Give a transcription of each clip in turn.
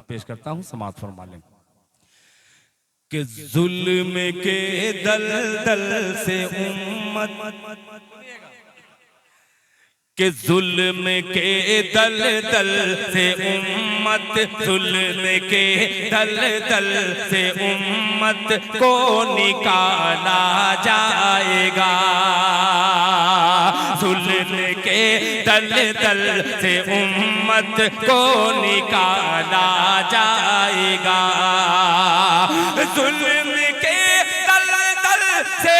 पेश करता हूं, समाअत फरमा लें कि जुल्म के दलदल से उम्मत कि जुल्म के दलदल से उम्मत जुल्म के दलदल से उम्मत को निकाला जाएगा। जुल्म के दलदल से उम्मत को निकाला जाएगा। जुल्म के दलदल से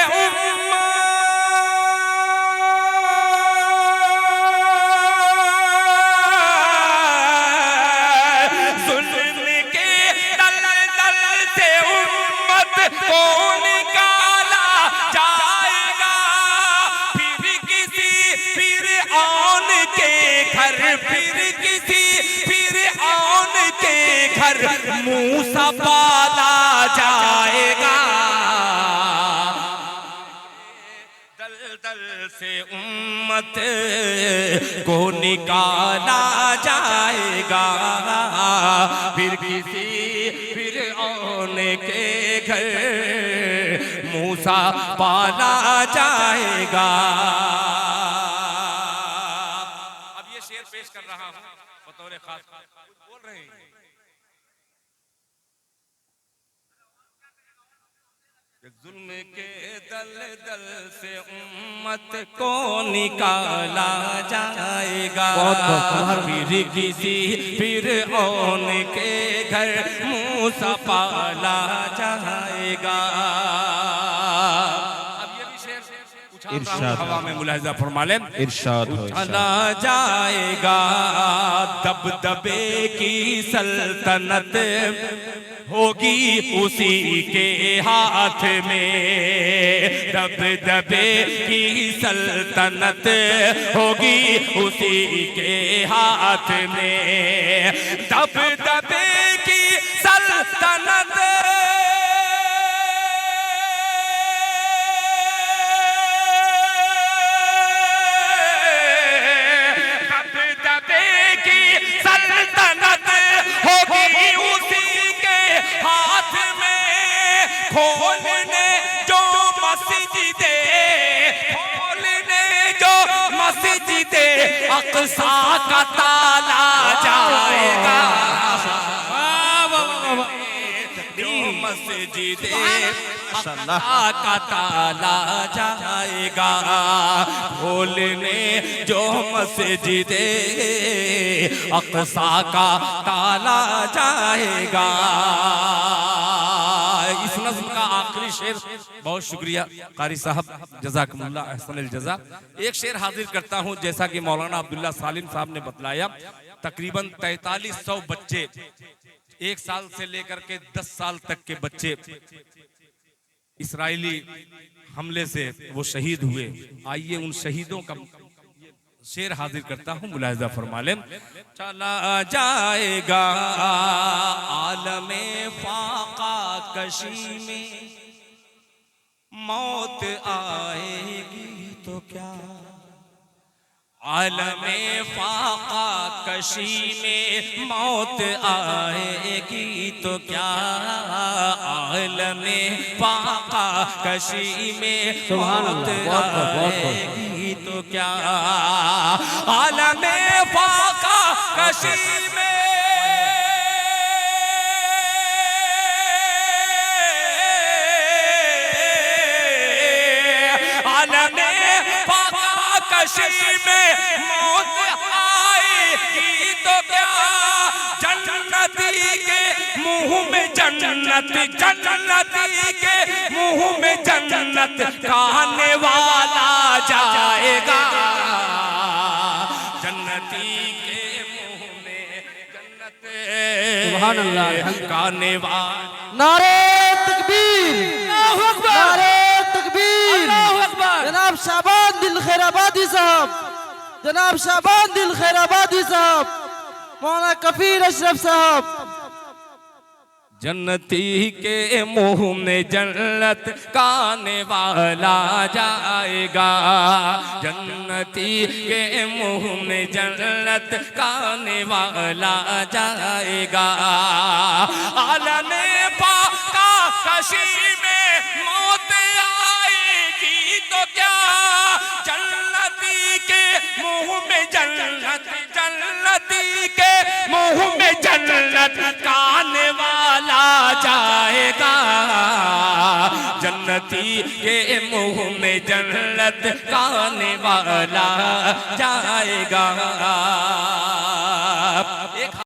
मूसा पाला जाएगा। दलदल से उम्मत को निकाला जाएगा। फिर किसी फिरऔन के घर मूसा पाला जाएगा। अब ये शेर पेश कर रहा हूं बतौर खास। बोल रहे हैं जुल्म के दलदल से उम्मत को निकाला जाएगा। फिर किसी फिरऔन के घर मूसा पाला जाएगा। अब ये भी शेर इरशाद हवा में मुलाहिजा फरमा लें। इरशाद उछाला जाएगा दबदबे की सल्तनत होगी उसी के हाथ में। दबदबे की सल्तनत होगी उसी के हाथ में। दबदबे की सल्तनत खोलने जो मस्जिदे अक़सा का ताला जाएगा। मस्जिदे अक़सा का ताला जाएगा। खोलने जो मस्जिदे अक़सा का ताला जाएगा। इस नज़्म का आखिरी शेर, बहुत शुक्रिया कारी साहब, जज़ाकुमुल्लाह अहसनुल जज़ा। एक शेर हाजिर करता हूं। जैसा कि मौलाना अब्दुल्ला सालिम साहब ने बतलाया, तकरीबन 4300 बच्चे 1 साल से लेकर के 10 साल तक के बच्चे इस्राएली हमले से वो शहीद हुए। आइए उन शहीदों का शेर हाजिर करता हूं, मुलाहिजा फरमा लें। चला जाएगा आलमे फाका कशी में, मौत आएगी तो क्या। आलमे फाका कशी में मौत आएगी तो क्या। आलमे फाका कशी में मौत आएगी तो क्या। आलमे फाका कशी में कशी में मौत आएगी तो क्या। जन्नती के मुंह में जन्नत, जन्नती के मुंह में जन्नत खाने वाला जाएगा। जन्नती के मुंह में जन्नत सुभान अल्लाह खाने वाला। नारे तकबीर, नारे तकबीर। जनाब शाबान दिल खैराबादी साहब, जनाब शाबान दिल खैराबादी साहब, मौलाना कफील अशरफ साहब, जन्नती के मुंह में जन्नत काने वाला जाएगा, जन्नती के मुंह में जन्नत काने वाला जाएगा। आलमे पाका कशी में मौत आएगी तो क्या, जन्नती के मुंह में जन्नत, जन्नती के मुंह में जन्नत काने वाला जाएगा, जन्नती के मुंह में जन्नत काने वाला जाएगा।